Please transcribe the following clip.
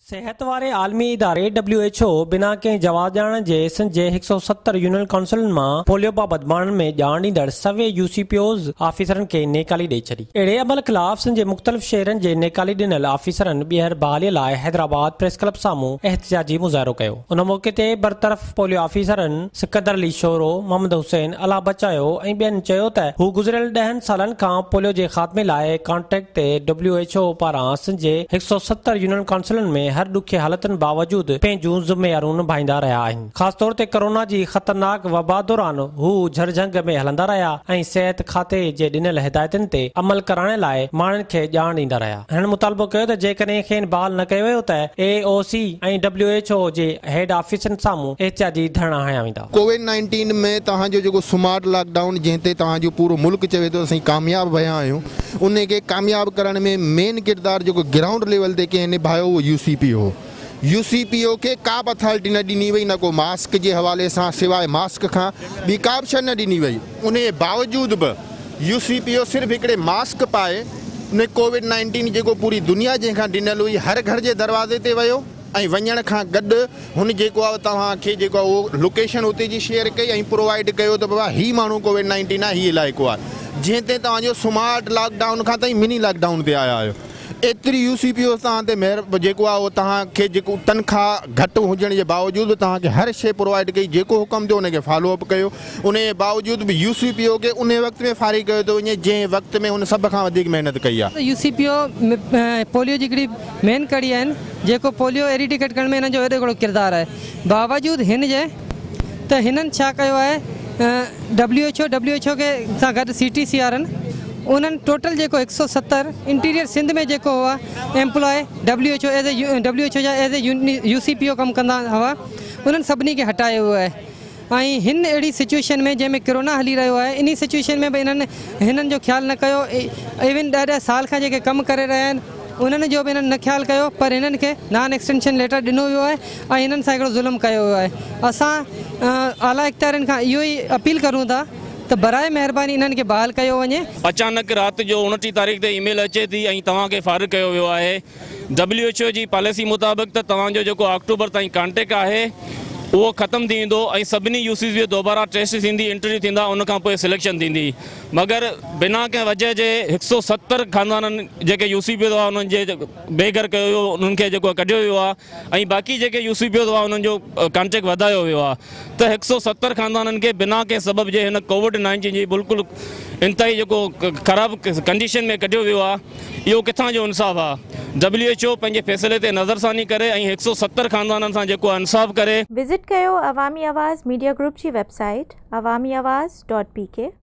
सेहत वारे आलमी इदारे WHO बिना कंहिं जवाब ॾियण जे सिंध जे 170 यूनियन काउंसिलनि मां पोलियो बाबति माण्हुनि में ॼाण ॾींदड़ सवे UCPOs आफ़ीसरनि खे नेकाली ॾेई छॾी। अहिड़े अमल ख़िलाफ़ सिंध जे मुख़्तलिफ़ शहरनि जे नेकाली ॾिनल आफ़ीसरनि ॿीहर बहालीअ लाइ हैदराबाद प्रेस क्लब साम्हूं एहतिजाजी मुज़ाहिरो कयो। उन मौक़े ते बरतरफ़ पोलियो आफ़ीसरनि सिकंदर अली शोरो, मोहम्मद हुसैन, अला बचायो ऐं ॿियनि चयो त हू गुज़िरियल 10 सालनि खां पोलियो जे ख़ात्मे लाइ कॉन्टेक्ट ते WHO पारां सिंध जे 170 यूनियन काउंसिलनि में हर ॾुखिये हालतुनि बावजूदि पंहिंजूं ज़िम्मेवारियूं निभाईंदा रहिया आहिनि। ख़ासि तौर ते कोरोना जी ख़तरनाक वबा दौरान हू झरझंग में हलंदा रहिया ऐं सिहत खाते जे ॾिनल हिदायतुनि ते अमल कराइण लाइ माण्हुनि खे ॼाण ॾींदा रहिया। हिननि मुतालबो कयो त जेकॾहिं खेनि बहाल न कयो वियो त AOC ऐं WHO जे हेड ऑफिसरनि साम्हूं एहतिजाजी धरना हया वेंदा। कोविड-19 में तव्हांजो जेको स्मार्ट लॉकडाउन जंहिं ते तव्हांजो पूरो मुल्क चवे थो असीं कामयाब विया आहियूं, उन खे कामयाब करण में मेन किरदारु जेको ग्राउंड लेवल ते कंहिं निभायो उहो UCPO खे का बि अथॉरिटी न ॾिनी वई, न को मास्क जे हवाले सां सवाइ मास्क खां ॿी का बि शइ न ॾिनी वई। उन जे बावजूदि बि UCPO सिर्फ़ु हिकिड़े मास्क पाए उन कोविड-19 जेको पूरी दुनिया जंहिंखां ॾिनल हुई हर घर जे दरवाज़े ते वियो ऐं वञण खां गॾु हुन जेको आहे तव्हांखे जेको आहे उहो लोकेशन उते जी शेयर कई ऐं प्रोवाइड कयो त बाबा हीउ माण्हू कोविड-19 आहे, हीउ इलाइक़ो आहे, जंहिं ते तव्हांजो स्मार्ट लॉकडाउन खां ताईं मिनी लॉकडाउन ते आया आहियो। एतिरी UCPO तव्हां ते जेको आहे उहो तव्हांखे जेको तनख़्वाह घटि हुजण जे बावजूदि तव्हांखे हर शइ प्रोवाइड कई, जेको हुकम थियो उनखे फॉलोअप कयो। उन जे बावजूदि बि UCPO खे उन वक़्त में फारिग कयो थो वञे जंहिं वक़्त में हुन सभ खां वधीक महिनत कई आहे। UCPO पोलियो जी हिकिड़ी मेन कड़ी आहिनि, जेको पोलियो एरिडिकेट करण में हिन जो एॾो हिकिड़ो किरदारु आहे। बावजूदि हिन जे त हिननि छा कयो आहे, WHO खे सां गॾु CTCR उन्हनि टोटल जेको 170 इंटीरियर सिंध में जेको हुआ एम्प्लॉय WHO जा एज़ ए UCPO कमु कंदा हुआ, उन्हनि सभिनी खे हटायो वियो आहे। ऐं हिन अहिड़ी सिचुएशन में जंहिंमें कोरोना हली रहियो आहे, इन सिचुएशन में बि हिननि जो ख़्यालु न कयो। इवन ॾाढा साल खां जेके कमु करे रहिया आहिनि उन्हनि जो बि हिननि न ख़्यालु कयो, पर हिननि खे नॉन एक्सटेंशन लेटर ॾिनो वियो आहे ऐं हिननि सां हिकिड़ो ज़ुल्म कयो वियो आहे। असां आला इख़्तियारनि खां इहो ई अपील करूं था त बराए महिरबानी इन्हनि खे बहाल कयो वञे। अचानक राति जो 29 तारीख़ ते ईमेल अचे थी ऐं तव्हांखे फारिग कयो वियो आहे। WHO जी पॉलिसी मुताबिक़ त तव्हांजो जेको अक्टूबर ताईं कॉन्टेक्ट आहे उहो ख़तमु थी वेंदो ऐं सभिनी UCPO दोबारा टेस्ट थींदी, इंटरव्यू थींदा, उनखां पोइ सिलेक्शन थींदी। मगर बिना कंहिं वजह जे 170 ख़ानदाननि जेके UCPO हुआ उन्हनि जे बेघर कयो वियो, उन्हनि खे जेको कढियो वियो आहे ऐं बाक़ी जेके UCPO हुआ उन्हनि जो कॉन्टेक्ट वधायो वियो आहे। त 170 ख़ानदाननि खे बिना कंहिं सबब जे हिन कोविड-19 जी बिल्कुलु इंतिहाई जेको ख़राबु कंडीशन में कढियो वियो आहे, इहो किथां जो इंसाफ़ आहे। WHO पंहिंजे फ़ैसिले ते नज़रसानी करे ऐं 170 ख़ानदाननि सां जेको इंसाफ़ करे। विज़िट कयो अवामी आवाज़ मीडिया ग्रुप जी वेबसाइट awamiawaz.pk।